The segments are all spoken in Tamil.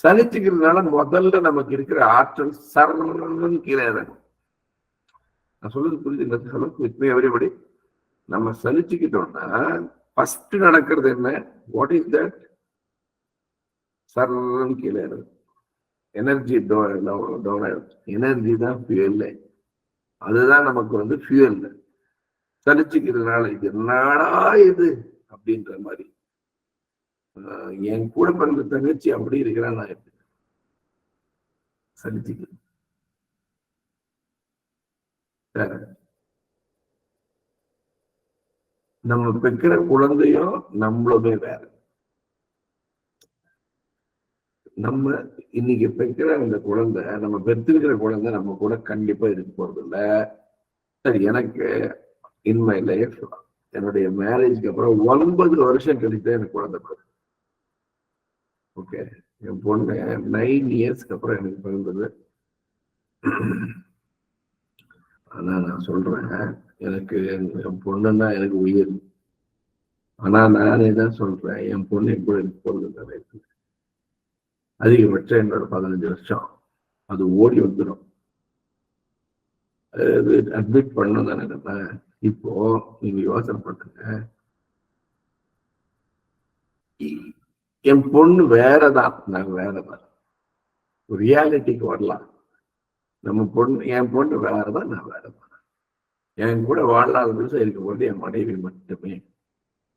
சலிச்சுக்கிறதுனால முதல்ல நமக்கு இருக்கிற ஆற்றல் சர்ன்னு கீழே இறங்கும். நான் சொல்றது புரியுது எவரிபடி? நம்ம சலிச்சுக்கிட்டோம்னா ஃபர்ஸ்ட் நடக்கிறது என்ன? What is that? சர்ன்னு கீழே இறங்கும். எனர்ஜி டவுன் ஆயிடும். எனர்ஜி தான் ஃபியூயல். அதுதான் நமக்கு வந்து ஃபியூயல். சலிச்சுக்கிறதுனால இது என்னடா இது அப்படின்ற மாதிரி. என் கூட பிறந்த தங்கச்சி அப்படி இருக்கிறான், நான் எப்படி சலிச்சுக்கிறேன். நம்ம பெக்கிற குழந்தையும் நம்மளுமே வேற. நம்ம இன்னைக்கு பெக்கிற அந்த குழந்தை, நம்ம பெற்றிருக்கிற குழந்தை நம்ம கூட கண்டிப்பா இருக்க போறது இல்ல. சரி, எனக்கு இன் மை லைஃப் என்னுடைய மேரேஜ்க்கு அப்புறம் 9 வருஷம் கழித்து எனக்கு குழந்தை பிறகு. ஓகே, என் பொண்ணு 9 இயர்ஸ்க்கு அப்புறம் எனக்கு பிறந்தது. ஆனா நான் சொல்றேன், எனக்கு என் பொண்ணுன்னா எனக்கு உயிர். ஆனா நானே தான் சொல்றேன், என் பொண்ணு கூட எனக்கு போறது அதிகபட்சம் என்னோட 15 வருஷம் அது ஓடி வந்துடும். அது அட்மிட் பண்ணணும் தானே. நம்ம இப்போ நீங்க யோசனை பண்ணுங்க, என் பொண்ணு வேறதான், நாங்க வேறதான். ரியாலிட்டிக்கு வரலாம். நம்ம பொண்ணு, என் பொண்ணு வேறதான், நான் வேறதான். என் கூட வாழாத நிமிஷம் இருக்க போது என் மனைவி மட்டுமே,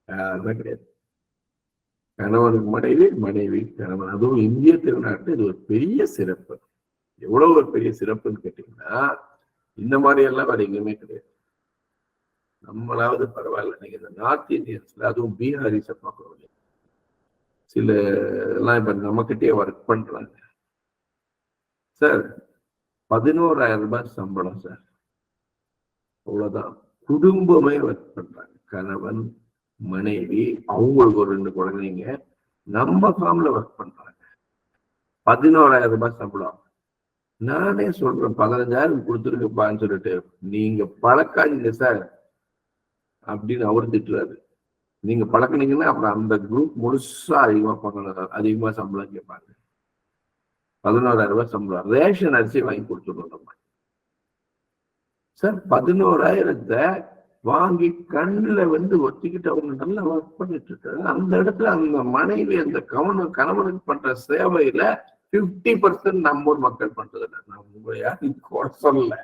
யாருமே கிடையாது. கணவனுக்கு மனைவி, மனைவி கணவன். அதுவும் இந்திய திருநாட்டு இது ஒரு பெரிய சிறப்பு. எவ்வளவு ஒரு பெரிய சிறப்புன்னு கேட்டீங்கன்னா, இந்த மாதிரி எல்லாம் வேற எங்கேயுமே கிடையாது. நம்மளாவது பரவாயில்ல. நீங்க இந்த நார்த் இந்தியன்ஸ்ல, அதுவும் பீகாரிஸை பார்க்கிறோம், சில எல்லாம் இப்ப நம்மகிட்டயே ஒர்க் பண்றாங்க சார். 11,000 ரூபாய் சம்பளம் சார், அவ்வளவுதான். குடும்பமே ஒர்க் பண்றாங்க, கணவன் மனைவி, அவங்களுக்கு ஒரு 2 குழந்தைங்க, நம்ம ஃபார்ம்ல ஒர்க் பண்றாங்க. 11,000 ரூபாய் சம்பளம். நானே சொல்றேன் 15,000 கொடுத்துருக்குப்பான்னு சொல்லிட்டு, நீங்க பழக்காதீங்க சார் அப்படின்னு அவர் திட்டுறாரு. நீங்க பழக்கினீங்கன்னா அப்புறம் அந்த குரூப் முழுசா அதிகமா பண்ணணும், அதிகமா சம்பளம் கேட்பாங்க. 11,000 ரூபாய் சம்பளம், ரேஷன் அரிசி வாங்கி கொடுத்துருவோம் நம்ம சார். 11,000 வாங்கி கண்ணுல வந்து ஒத்திக்கிட்டு அவங்க நல்லா ஒர்க் பண்ணிட்டு இருக்காங்க. அந்த இடத்துல அந்த மனைவி, அந்த கணவனுக்கு பண்ற சேவையில 50% நம்ம ஊர் மக்கள் பண்றது இல்லை. நான் உங்க யாரும் கூட சொல்லல.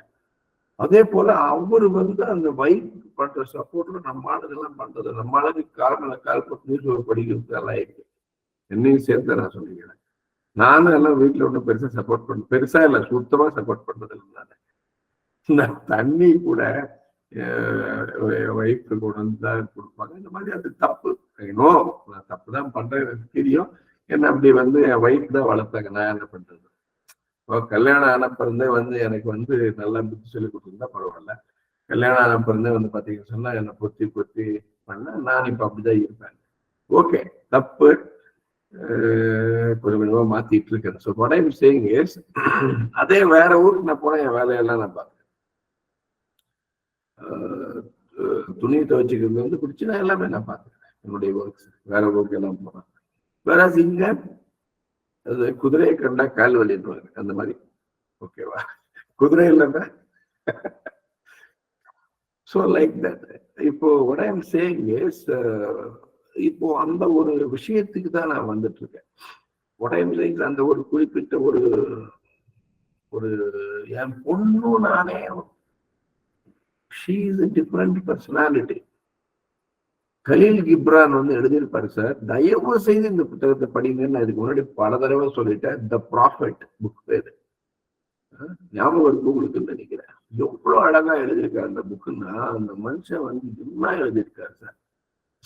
அதே போல அவரு வந்து அந்த வைஃப் பண்ற சப்போர்ட்ல நம்ம ஆளுங்கெல்லாம் பண்றது, நம்ம ஆளுக்கு கால் நியூஸ் படிக்கிறது எல்லாம் இருக்கு. என்னையும் சேர்த்து நான் சொல்லிக்கிறேன். நானும் எல்லாம் வீட்டுல ஒன்றும் பெருசா சப்போர்ட் பண்ண, பெருசா இல்லை, சுத்தமா சப்போர்ட் பண்றது இல்லை. நான் தண்ணி கூட வைஃப்க்கு கொண்டு வந்து தான் கொடுப்பாங்க. இந்த மாதிரி அது தப்பு. நான் தப்பு தான் பண்றேன், எனக்கு தெரியும். என்ன அப்படி வந்து என் வைஃப் தான் வளர்த்தாங்க, நான் என்ன பண்றது? கல்யாணம் ஆனப்பிறந்தே வந்து எனக்கு வந்து நல்லா புத்தி சொல்லி கொடுத்துருந்தா பரவாயில்ல. கல்யாணம் ஆனப்பிறந்தே வந்து பாத்தீங்கன்னு சொன்னா என்னை பொத்தி பண்ண, நான் இப்ப அப்படிதான் இருப்பேன். ஓகே, தப்பு கொஞ்சம் கொஞ்சமா மாத்திட்டு இருக்கேன். So what I am saying is, அதே வேற ஊருக்கு நான் போனேன், என் வேலையெல்லாம் நான் பார்க்கிறேன். துணியை துவைச்சிக்கிறது வந்து குடிச்சுன்னா எல்லாமே நான் பார்த்துக்கிறேன். என்னுடைய ஒர்க்ஸ் வேற ஒர்க் எல்லாம் போறேன். வேற இங்க அது குதிரையை கண்டா கால் வலிடுவாங்க, அந்த மாதிரி. ஓகேவா? குதிரை இல்லைன்னா ஸோ லைக் தட். இப்போ what I am saying is, இப்போ அந்த ஒரு விஷயத்துக்கு தான் நான் வந்துட்டு இருக்கேன். what I am saying, அந்த ஒரு குறிப்பிட்ட ஒரு என் பொண்ணு நானே, she is a different personality. Khaleel Gibran வந்து எழுதியிருப்பாரு சார், தயவு செய்து இந்த புத்தகத்தை படிங்கன்னு நான் இதுக்கு முன்னாடி பல தடவை சொல்லிட்டேன். த ப்ராஃபெட் புக் பேரு, ஞாபகம் இருக்கு உங்களுக்கு நினைக்கிறேன். எவ்வளவு அழகா எழுதியிருக்காரு அந்த புக்குன்னா, அந்த மனுஷன் வந்து என்ன எழுதியிருக்காரு sir.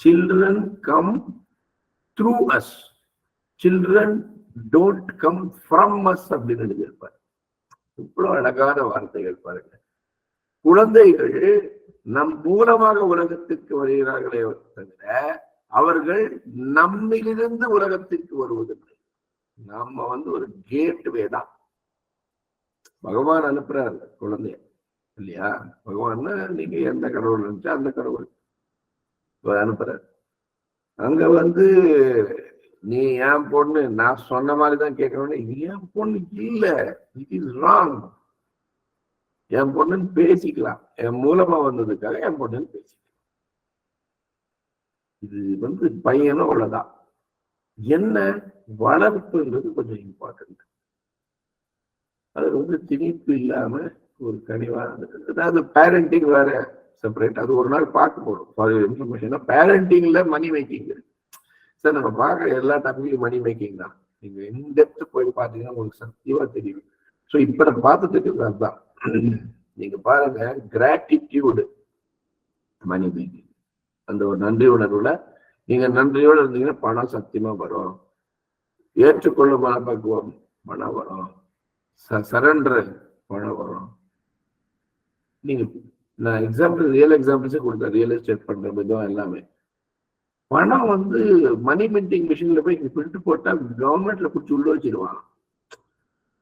Children come through as, children don't come from us அப்படின்னு எழுதியிருப்பாரு. இவ்வளவு அழகான வார்த்தைகள் பாருங்க. குழந்தைகள் நம் மூலமாக உலகத்திற்கு வருகிறார்களே தவிர அவர்கள் நம்மிலிருந்து உலகத்திற்கு வருவதில்லை. நாம வந்து ஒரு கேட்வே தான். பகவான் அனுப்புறாரு குழந்தைய, இல்லையா? பகவான் நீங்க எந்த கடவுள் நினைச்சா அந்த கடவுள் அனுப்புறாரு. அங்க வந்து நீ என் பொண்ணு, நான் சொன்ன மாதிரிதான் கேட்கணும். இது என் பொண்ணு இல்ல, இட் இஸ் ராங். என் பொண்ணுன்னு பேசிக்கலாம், என் மூலமா வந்ததுக்காக என் பொண்ணுன்னு பேசிக்கலாம். இது பையனும் அவ்வளவுதான். என்ன வளர்ப்புன்றது கொஞ்சம் இம்பார்ட்டன்ட். அது திணிப்பு இல்லாம ஒரு கனிவா, அதாவது பேரண்டிங் வேற செப்பரேட். அது ஒரு நாள் பார்க்க போறோம் இன்ஃபர்மேஷன். பேரண்டிங்ல மணி மேக்கிங் இருக்கு சார். நம்ம பார்க்குற எல்லா டாபிக்லையும் மணி மேக்கிங் தான். நீங்க இன்டெப்த் போய் பார்த்தீங்கன்னா உங்களுக்கு சத்தியமா தெரியும். ஸோ இப்ப நம்ம பார்த்துட்டு அதுதான். நீங்க பாருங்க, கிராட்டிடியூடு மணி மேக்கிங். அந்த ஒரு நன்றி உணர்வுல நீங்க நன்றியோடு இருந்தீங்கன்னா பணம் சத்தியமா வரும். ஏற்றுக்கொள்ளும் மனப்பக்குவம் பணம் வரும். சரண்டர் பணம் வரும். நீங்க நான் எக்ஸாம்பிள் ரியல் எக்ஸாம்பிள்ஸே கொடுத்தேன். ரியல் எஸ்டேட் பண்ற விதம் எல்லாமே. பணம் மணி மின்டிங் மிஷின்ல போய் பிரிண்ட் போட்டா கவர்மெண்ட்ல பிடிச்சி உள்ள வச்சிருவாங்க.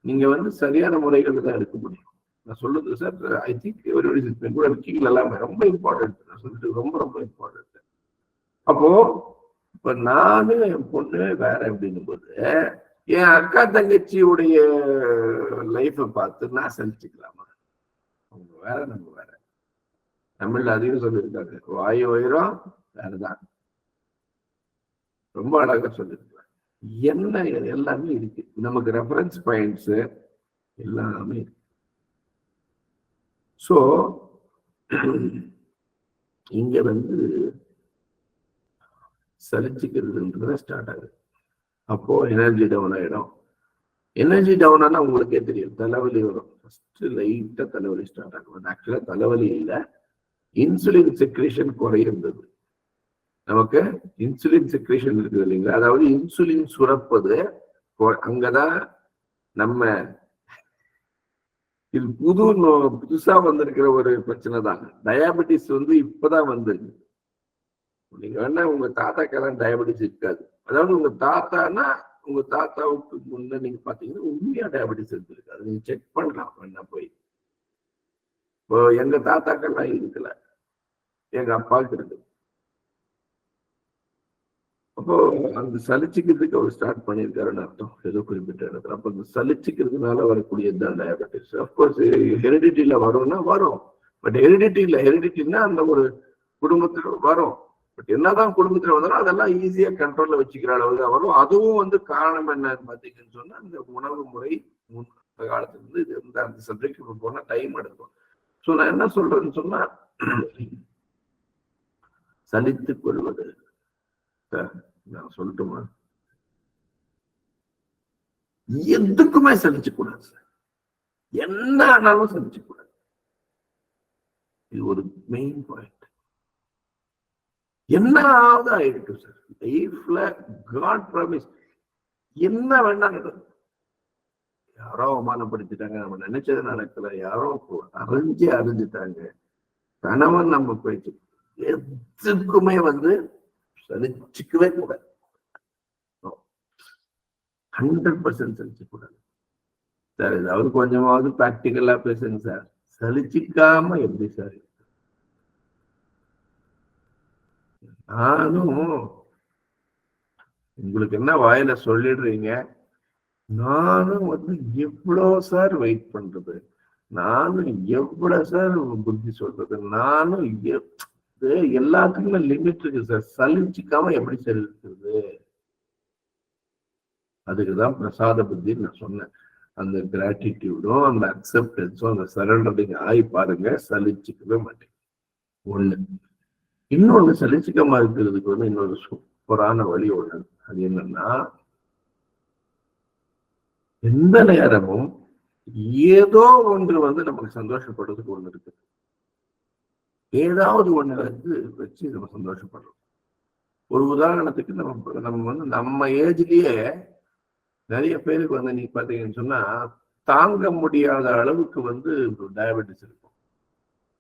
நீங்க சரியான முறைகள் தான் எடுக்க முடியும். நான் சொல்றது சார், ஐ திங்க் கூட இருக்கீங்க எல்லாமே ரொம்ப இம்பார்ட்டன்ட். நான் சொல்லிட்டு ரொம்ப ரொம்ப இம்பார்ட்டன்ட். அப்போ இப்ப நானு என் பொண்ணு வேற அப்படின்னும் போது என் அக்கா தங்கச்சியுடைய லைஃபை பார்த்து நான் சலிச்சுக்கலாமா? அவங்க வேற, நம்ம வேற. தமிழ்ல அதிகம் சொல்லியிருக்காங்க, வாயு உயரம் வேறதான். ரொம்ப அழகா சொல்லியிருக்காங்க. என்ன எல்லாமே இருக்கு, நமக்கு ரெஃபரன்ஸ் பாயிண்ட்ஸ் எல்லாமே இருக்கு. ஸோ இங்க சலிச்சுக்கிறதுன்றது ஸ்டார்ட் ஆகுது. அப்போ எனர்ஜி டவுன் ஆயிடும். எனர்ஜி டவுன் ஆனா உங்களுக்கே தெரியும், தலைவலி வரும். ஃபர்ஸ்ட் லைட்டா தலைவலி ஸ்டார்ட் ஆகும். ஆக்சுவலா தலைவலி இல்லை, இன்சுலின் செக்ரேஷன் குறையிருந்தது. நமக்கு இன்சுலின் செக்ரேஷன் இருக்குது இல்லைங்களா? அதாவது இன்சுலின் சுரப்பது அங்கதான் நம்ம இது புதுசா வந்திருக்கிற ஒரு பிரச்சனை தான். டயாபெட்டிஸ் இப்பதான் வந்திருக்கு. நீங்க வேணா உங்க தாத்தாக்கெல்லாம் டயபெட்டிஸ் இருக்காது. அதாவது உங்க தாத்தானா உங்க தாத்தாவுக்கு முன்ன நீங்க பாத்தீங்கன்னா உண்மையா டயபெட்டிஸ் இருந்திருக்கு. அதை நீங்க செக் பண்ணலாம் வேணா போய். இப்போ எங்க தாத்தாக்கெல்லாம் இருக்கல, எங்க அப்பாவுக்கு இருக்கு. அப்போ அந்த சலிச்சுக்கிறதுக்கு அவர் ஸ்டார்ட் பண்ணியிருக்காருன்னு அர்த்தம், ஏதோ குறிப்பிட்ட இடத்துல. அப்போ அந்த சலிச்சுக்கிறதுனால வரக்கூடியதுதான் டயபெட்டிஸ். அப்கோர்ஸ் ஹெரிடிட்டியில வரும்னா வரும், பட் ஹெரிடிட்டி இல்லை. ஹெரிடிட்டின்னா அந்த ஒரு குடும்பத்துல வரும். பட் என்னதான் குடும்பத்துல வந்தாலும் அதெல்லாம் ஈஸியா கண்ட்ரோல்ல வச்சுக்கிற அளவு தான் வரும். அதுவும் காரணம் என்னன்னு பாத்தீங்கன்னு சொன்னா இந்த உணவு முறை காலத்துல இது அந்த சப்ஜெக்ட் போனா டைம் எடுக்கும். ஸோ நான் என்ன சொல்றேன்னு சொன்னா, சலித்துக் கொள்வது. நான் சொல்லட்டுமா, எதுக்குமே சலிச்சு கூடாது சார். என்ன ஆனாலும் சலிச்சு கூடாது. இது ஒரு மெயின் பாயிண்ட். என்ன ஆகுது ஆயிருக்கு சார் லைஃப்ல, காட் ப்ராமிஸ். என்ன வேணா யாரோ அவமானப்படுத்திட்டாங்க, நம்ம நினைச்சது நடக்கல, யாரோ அறிஞ்சுட்டாங்க, கணவன் நம்ம போயிட்டு, எதுக்குமே சலிச்சுக்கவே கூடாது. 100% சலிச்சு கூடாது சார். ஏதாவது கொஞ்சமாவது பிராக்டிக்கலா பேசுங்க சார். சலிச்சுக்காம எப்படி சார்? நானும் உங்களுக்கு என்ன வாயில சொல்லிடுறீங்க, நானும் எவ்வளவு சார் வெயிட் பண்றது, நானும் எவ்வளவு சார் புத்தி சொல்றது, நானும் எல்லாத்துக்குமே லிமிட் இருக்கு சார். சலிச்சுக்காம எப்படி சார் இருக்கிறது? அதுக்குதான் பிரசாத புத்தின்னு நான் சொன்னேன். அந்த கிராட்டிடியூடும் அந்த அக்செப்டன்ஸும் அந்த சரண்டரிங் ஆகி பாருங்க, சலிச்சுக்கவே மாட்டேங்க. ஒண்ணு. இன்னொன்னு சலிச்சுக்கமா இருக்கிறதுக்கு இன்னொரு சூப்பரான வழி ஒண்ணு. அது என்னன்னா, எந்த நேரமும் ஏதோ ஒன்று நமக்கு சந்தோஷப்படுறதுக்கு ஒண்ணு இருக்கு. ஏதாவது ஒண்ணு வச்சு நம்ம சந்தோஷப்படுறோம். ஒரு உதாரணத்துக்கு நம்ம ஏஜ்லயே நிறைய பேருக்கு நீங்க பாத்தீங்கன்னு சொன்னா தாங்க முடியாத அளவுக்கு டயபெட்டிஸ் இருக்கும்.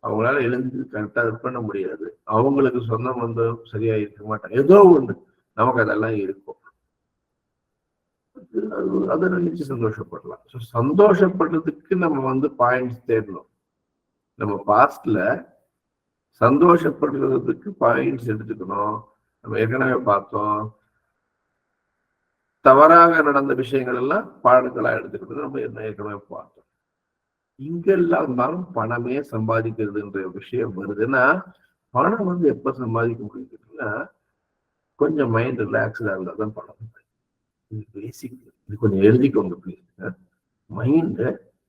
அவங்களால எழுந்து கரெக்டா பண்ண முடியாது. அவங்களுக்கு சொந்தம் சரியா இருக்க மாட்டாங்க. ஏதோ ஒண்ணு நமக்கு அதெல்லாம் இருக்கும். அதை நினைச்சு சந்தோஷப்படலாம். சந்தோஷப்படுறதுக்கு நம்ம பாயிண்ட்ஸ் தேடணும். நம்ம பாஸ்ட்ல சந்தோஷப்படுறதுக்கு பாயிண்ட்ஸ் எடுத்துக்கணும். நம்ம ஏற்கனவே பார்த்தோம், தவறாக நடந்த விஷயங்கள் எல்லாம் பாடங்களா எடுத்துக்கிட்டு நம்ம ஏற்கனவே பார்த்தோம். இங்கெல்லாம் இருந்தாலும் பணமே சம்பாதிக்கிறதுன்ற விஷயம் வருதுன்னா, பணம் வந்து எப்ப சம்பாதிக்க முடியுதுன்னா கொஞ்சம் மைண்ட் ரிலாக்ஸ்டா இருந்தா தான் பணம். இது பேசிக். இது கொஞ்சம் எழுதிக்கோங்க ப்ளீஸ். மைண்ட்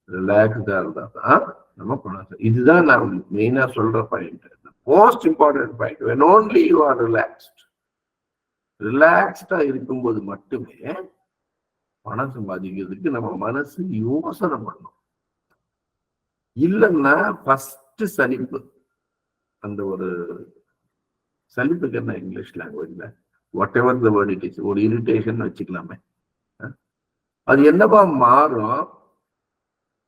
ரிலாக்ஸ்டா இருந்தா தான் நம்ம பணம். இதுதான் நான் மெயினா சொல்ற point. Most important point. when only you are relaxed. ரிலாக்ஸ்டா இருக்கும்போது மட்டுமே பணம் சம்பாதிக்கிறதுக்கு நம்ம மனசு யோசனை பண்ணும். இல்லைன்னா ஃபர்ஸ்ட் சலிப்பு. அந்த ஒரு சலிப்புக்கு என்ன இங்கிலீஷ் லாங்குவேஜ்ல what ever the word it is, ஒரு இரிட்டேஷன் வச்சுக்கலாமே. அது என்னவா மாறும்?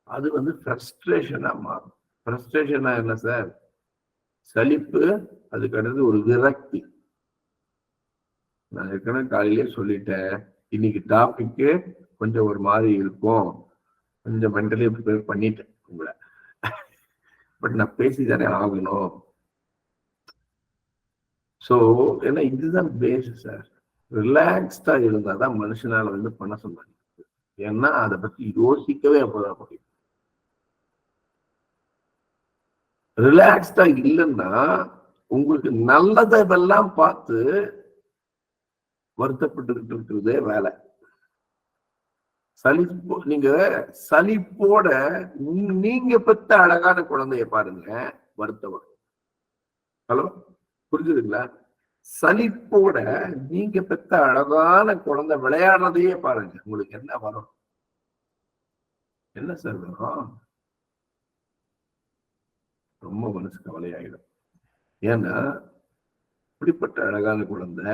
அது வந்து ஃப்ரஸ்ட்ரேஷனா மாறும். ஃப்ரஸ்ட்ரேஷனா என்ன சார்? சலிப்பு, அதுக்கு அடுத்து ஒரு விரக்தி. நான் ஏற்கனவே காலையிலே சொல்லிட்டேன், இன்னைக்கு டாபிக்கு கொஞ்சம் ஒரு மாதிரி இருக்கும், கொஞ்சம் மென்டலி ப்ரிப்பேர் பண்ணிட்டேன் உங்களை. பட் நான் பேசிதானே ஆகணும். ஸோ ஏன்னா இதுதான் பேஸ் சார். ரிலாக்ஸ்டா இருந்தாதான் மனுஷனால வந்து பணம் சம்பாதிக்கிறது. ஏன்னா அதை பத்தி யோசிக்கவே அப்பதான் முடியும். ரிலாக்ஸ்டா இல்லைன்னா உங்களுக்கு நல்லதெல்லாம் பார்த்து வருத்தப்பட்டு இருக்கிறதே வேலை. சலிப்பு. நீங்க சலிப்போட நீங்க பெத்த அழகான குழந்தைய பாருங்க, வருத்தம். ஹலோ, புரிஞ்சுதுங்களா? சலிப்போட நீங்க பெத்த அழகான குழந்தை விளையாடுறதையே பாருங்க, உங்களுக்கு என்ன வரும்? என்ன சார் வரும்? ரொம்ப மனசு கவலையாயிடும். ஏன்னா இப்படிப்பட்ட அழகான குழந்தை,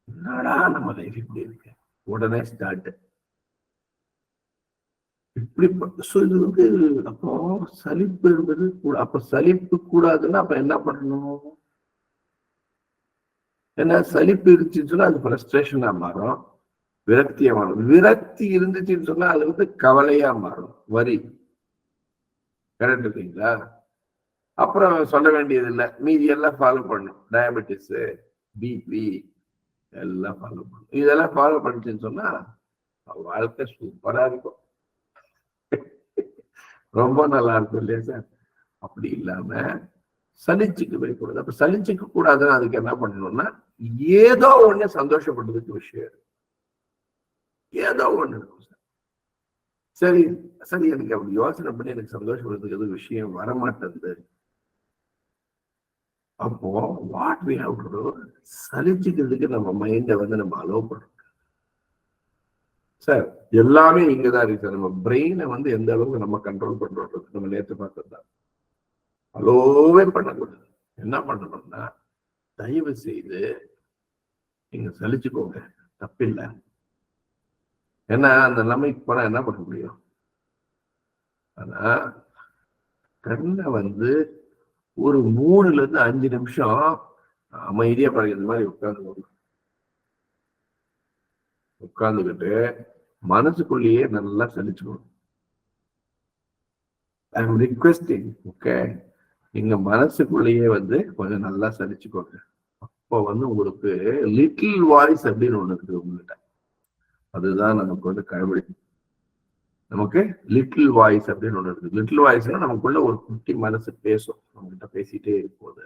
என்னடா நம்ம லைஃப் இப்படி இருக்கு, உடனே ஸ்டார்ட். இப்படி இது வந்து அப்போ சலிப்பு என்பது கூட. அப்ப சலிப்பு கூடாதுன்னா அப்ப என்ன பண்ணணும்? ஏன்னா சலிப்பு இருந்துச்சுன்னு சொன்னா அது ஃப்ரஸ்ட்ரேஷனா மாறும், விரக்தியா மாறும். விரக்தி இருந்துச்சுன்னு சொன்னா அது வந்து கவலையா மாறும், வரி. கரெக்ட் இருக்கீங்களா? அப்புறம் சொல்ல வேண்டியது இல்லை, மீதி எல்லாம் ஃபாலோ பண்ணும். டயபெட்டிஸ், பிபி எல்லாம் ஃபாலோ பண்ணும். இதெல்லாம் ஃபாலோ பண்ணிச்சுன்னு சொன்னா வாழ்க்கை சூப்பரா இருக்கும், ரொம்ப நல்லா இருக்கும் இல்லையா சார்? அப்படி இல்லாம சலிச்சுக்கு வைக்கூடாது. அப்ப சலிச்சுக்க கூடாதுன்னு அதுக்கு என்ன பண்ணணும்னா, ஏதோ ஒண்ணு சந்தோஷப்படுறதுக்கு விஷயம், ஏதோ ஒண்ணு இருக்கும் சார். சரி சரி, எனக்கு அப்படி யோசனை பண்ணி எனக்கு சந்தோஷப்படுறதுக்கு எதுவும் விஷயம் வரமாட்டேங்குது. அப்போ what we have to do, சலிச்சுக்கிறதுக்கு நம்ம மைண்டை வந்து நம்ம அலோவ் பண்றோம் சார். எல்லாமே இங்கதான் இருக்கு சார். நம்ம பிரெயினை வந்து எந்த அளவுக்கு நம்ம கண்ட்ரோல் பண்றோம் நம்ம நேற்று பார்த்ததுதான். அலோவே பண்ணக்கூடாது. என்ன பண்ணணும்னா, தயவு செய்து நீங்க சலிச்சுக்கோங்க, தப்பில்லை. ஏன்னா அந்த நிலைமைக்கு போனா என்ன பண்ண முடியும்? ஆனா கண்ணை வந்து ஒரு 3 to 5 நிமிஷம் அமைதியா பழகிறது மாதிரி உட்கார்ந்துக்கிட்டு மனசுக்குள்ளேயே நல்லா சலிச்சுக்கணும். I am requesting, okay? நீங்க மனசுக்குள்ளேயே வந்து கொஞ்சம் நல்லா சலிச்சுக்கோங்க. அப்போ வந்து உங்களுக்கு லிட்டில் வாய்ஸ் அப்படின்னு ஒண்ணு இருக்கு உங்ககிட்ட, அதுதான் நமக்கு வந்து கழுவடி. நமக்கு லிட்டில் வாய்ஸ் அப்படின்னு ஒண்ணு இருக்கு. லிட்டில் வாய்ஸ்னா நமக்குள்ள ஒரு குட்டி மனசு பேசும், நம்ம கிட்ட பேசிட்டே இருக்கும்போது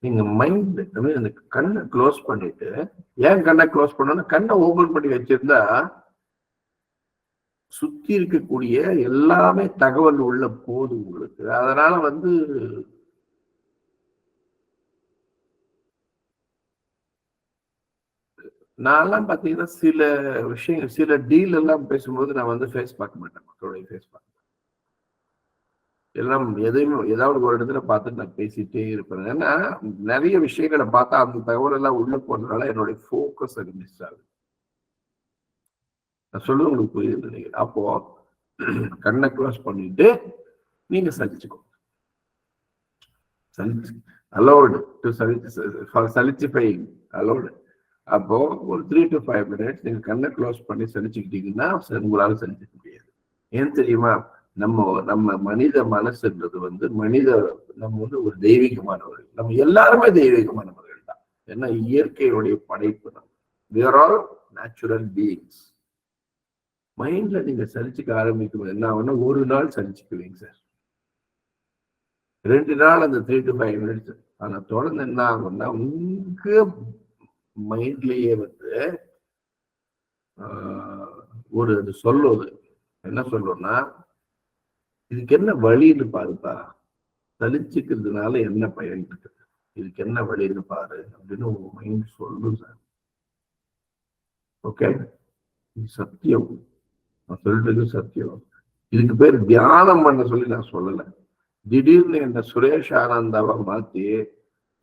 நீங்க மைண்ட் அந்த கண்ணை க்ளோஸ் பண்ணிட்டு, ஏன் கண்ணை க்ளோஸ் பண்ணணும்னா, கண்ணை ஓபன் பண்ணி வச்சிருந்தா சுத்தி இருக்கக்கூடிய எல்லாமே தகவல் உள்ள போகுது உங்களுக்கு. அதனால வந்து நான்லாம் பாத்தீங்கன்னா சில விஷயங்கள், சில டீல் எல்லாம் பேசும்போது நான் வந்து ஃபேஸ் பார்க்க மாட்டேன், மக்களுடைய ஃபேஸ் பார்க்க. எல்லாம் எதையும் ஏதாவது ஒரு இடத்துல பார்த்துட்டு நான் பேசிட்டே இருப்பேன். ஏன்னா நிறைய விஷயங்களை பார்த்தா அந்த தகவல் எல்லாம் உள்ள போறதுனால என்னுடைய ஃபோக்கஸ் அது மிஸ் ஆகுது. நான் சொல்லுவது உங்களுக்கு புரியுது நினைக்கிறேன். அப்போ கண்ணை க்ளோஸ் பண்ணிட்டு நீங்க சலிச்சுக்கோ. அலோடு டு சலிச்சிஃபைங், அலோடு. அப்போ ஒரு 3 to 5 minutes நீங்க கண்ணை க்ளோஸ் பண்ணி சலிச்சுக்கிட்டீங்கன்னா உங்களால சலிச்சுக்க முடியாது. ஏன் தெரியுமா? நம்ம மனித மனசுன்றது வந்து நம்ம வந்து ஒரு தெய்வீகமானவர்கள். நம்ம எல்லாருமே தெய்வீகமானவர்கள் தான். ஏன்னா இயற்கையுடைய படைப்பு நம்ம. we are all natural beings. மைண்ட்ல நீங்க சலிச்சுக்க ஆரம்பிக்கும் என்ன ஆகும்னா ஒரு நாள் சலிச்சுக்குவீங்க சார், 2 நாள் அந்த 3 to 5 minutes. ஆனா தொடர்ந்து என்ன ஆகும்னா உங்க மைண்ட்லயே வந்து ஒரு சொல்லுவது என்ன சொல்லுவோம்னா, இதுக்கு என்ன வழின்னு பாருப்பா, சலிச்சுக்கிறதுனால என்ன பயன் இருக்குது, இதுக்கு என்ன வழின்னு பாரு அப்படின்னு உங்க மைண்ட் சொல்லும் சார். ஓகே, இது சத்தியம், நான் சொல்றது சத்தியம். இதுக்கு பேர் தியானம் பண்ண சொல்லி நான் சொல்லலை. திடீர்னு என்ன சுரேஷ் ஆனந்தாவா மாத்தி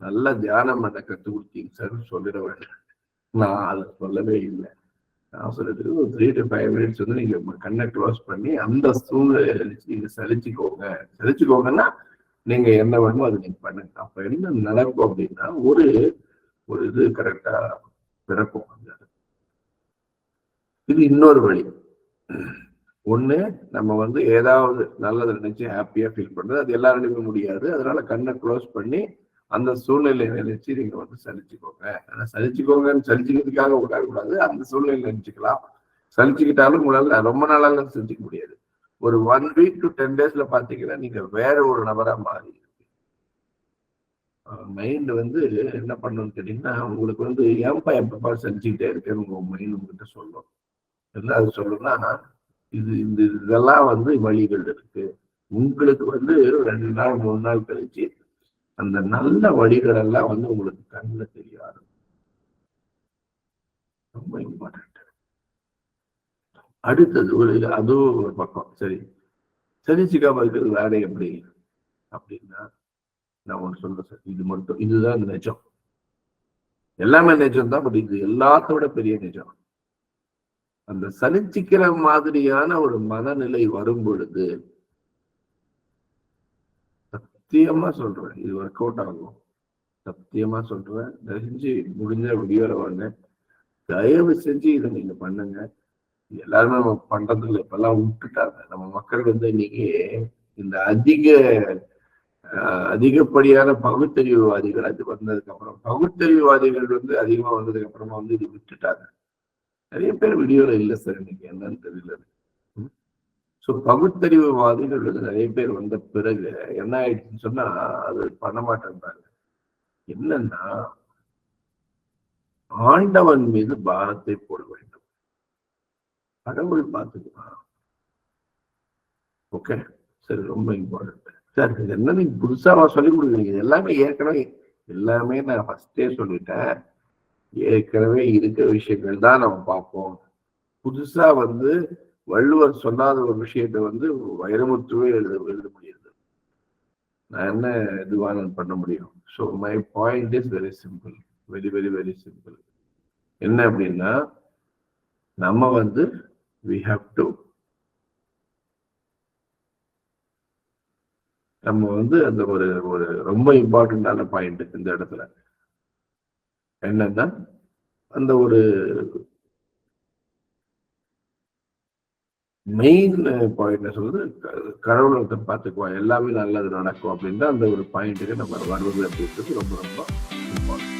நல்ல தியானம் பண்ண கற்றுக் கொடுத்தீங்க சார் சொல்லிட வேண்டாம். நான் அதை சொல்லவே இல்லை. நான் சொல்றது ஒரு 3 to 5 minutes வந்து நீங்க கண்ணை க்ளோஸ் பண்ணி அந்த சூழ்நிலை நீங்க சலிச்சுக்கோங்கன்னா நீங்க என்ன வேணுமோ அது நீங்க பண்ணுங்க. அப்ப என்ன நடக்கும் அப்படின்னா ஒரு இது கரெக்டா பிறக்கும். இது இன்னொரு வழி. ஒண்ணு, நம்ம வந்து ஏதாவது நல்லதை நினைச்சு ஹாப்பியா ஃபீல் பண்றது, அது எல்லாருமே முடியாது. அதனால கண்ணை க்ளோஸ் பண்ணி அந்த சூழ்நிலையை நினைச்சு நீங்க வந்து சலிச்சுக்கோங்க. ஆனா சலிச்சுக்கிறதுக்காக உட்காரக்கூடாது, அந்த சூழ்நிலை நினைச்சுக்கலாம். சலிச்சுக்கிட்டாலும் உங்களால ரொம்ப நாளால சலிச்சுக்க முடியாது. ஒரு 1 week to 10 days பாத்தீங்கன்னா நீங்க வேற ஒரு நபரா மாறி. மைண்ட் வந்து என்ன பண்ணணும்னு கேட்டீங்கன்னா, உங்களுக்கு வந்து ஏன்பா எப்பப்பா சலிச்சுக்கிட்டே இருக்கேன்னு உங்க மைண்ட் உங்ககிட்ட சொல்லும். என்ன அது சொல்லுன்னா, இதெல்லாம் வந்து வழிகள் இருக்கு. உங்களுக்கு வந்து 2 நாள் 3 நாள் கழிச்சு அந்த நல்ல வழிகள் எல்லாம் வந்து உங்களுக்கு கண்ணில் தெரியாது. ரொம்ப இம்பார்ட்டன்ட். அடுத்தது அதுவும் ஒரு பக்கம். சரி, சலிச்சுக்காம இருக்கிறது வேற எப்படி அப்படின்னா, நான் ஒன்று சொல்றேன் சார், இது மட்டும் இதுதான் நிஜம். எல்லாமே நிஜம் தான், பட் இது எல்லாத்தோட பெரிய நிஜம். அந்த சலிச்சுக்கிற மாதிரியான ஒரு மனநிலை வரும் பொழுது சத்தியமா சொல்றேன், இது ஒர்க் அவுட் ஆகும். சத்தியமா சொல்றேன், செஞ்சு முடிஞ்ச வீடியோல வாங்க, தயவு செஞ்சு இதை நீங்க பண்ணுங்க. எல்லாருமே நம்ம பண்றதுல இப்பெல்லாம் விட்டுட்டாங்க. நம்ம மக்கள் வந்து இன்னைக்கு இந்த அதிகப்படியான பகுத்தறிவுவாதிகள் அது வந்ததுக்கு அப்புறம், பகுத்தறிவுவாதிகள் வந்து அதிகமா வந்ததுக்கு அப்புறமா வந்து இது விட்டுட்டாங்க. நிறைய பேர் வீடியோல இல்லை சார், இன்னைக்கு என்னன்னு தெரியல. ஸோ பகுத்தறிவுவாதிகள் வந்து நிறைய பேர் வந்த பிறகு என்ன ஆயிடுச்சுன்னு சொன்னா அது பண்ண மாட்டேன்றாங்க. என்னன்னா, ஆண்டவன் மீது பாரத்தை போட வேண்டும், கடவுள் பார்த்துக்கலாம். ஓகே சரி, ரொம்ப இம்பார்ட்டன்ட் சார். இது என்ன நீங்க புதுசாவா சொல்லி கொடுக்குறீங்க? எல்லாமே ஏற்கனவே எல்லாமே நான் ஃபர்ஸ்டே சொல்லிட்டேன். ஏற்கனவே இருக்கிற விஷயங்கள் தான் நம்ம பார்ப்போம். புதுசா வந்து வள்ளுவர் சொல்லாத ஒரு விஷயத்தை வந்து வைரமுத்துவே எழுத முடியாது. நான் என்ன இதுவான பண்ண முடியும்? So my point is very simple, very very very simple. என்ன அப்படின்னா, நம்ம வந்து we have to நம்ம வந்து அந்த ஒரு ரொம்ப இம்பார்ட்டன்டான பாயிண்ட் இந்த இடத்துல என்னன்னா, அந்த ஒரு மெயின் பாயிண்ட் சொல்றது கடவுளை பார்த்துக்குவா, எல்லாமே நல்லது நடக்கும் அப்படின்னு அந்த ஒரு பாயிண்ட்டுக்கு நம்ம வருவது அப்படின்றது ரொம்ப ரொம்ப இம்பார்ட்டன்ட்.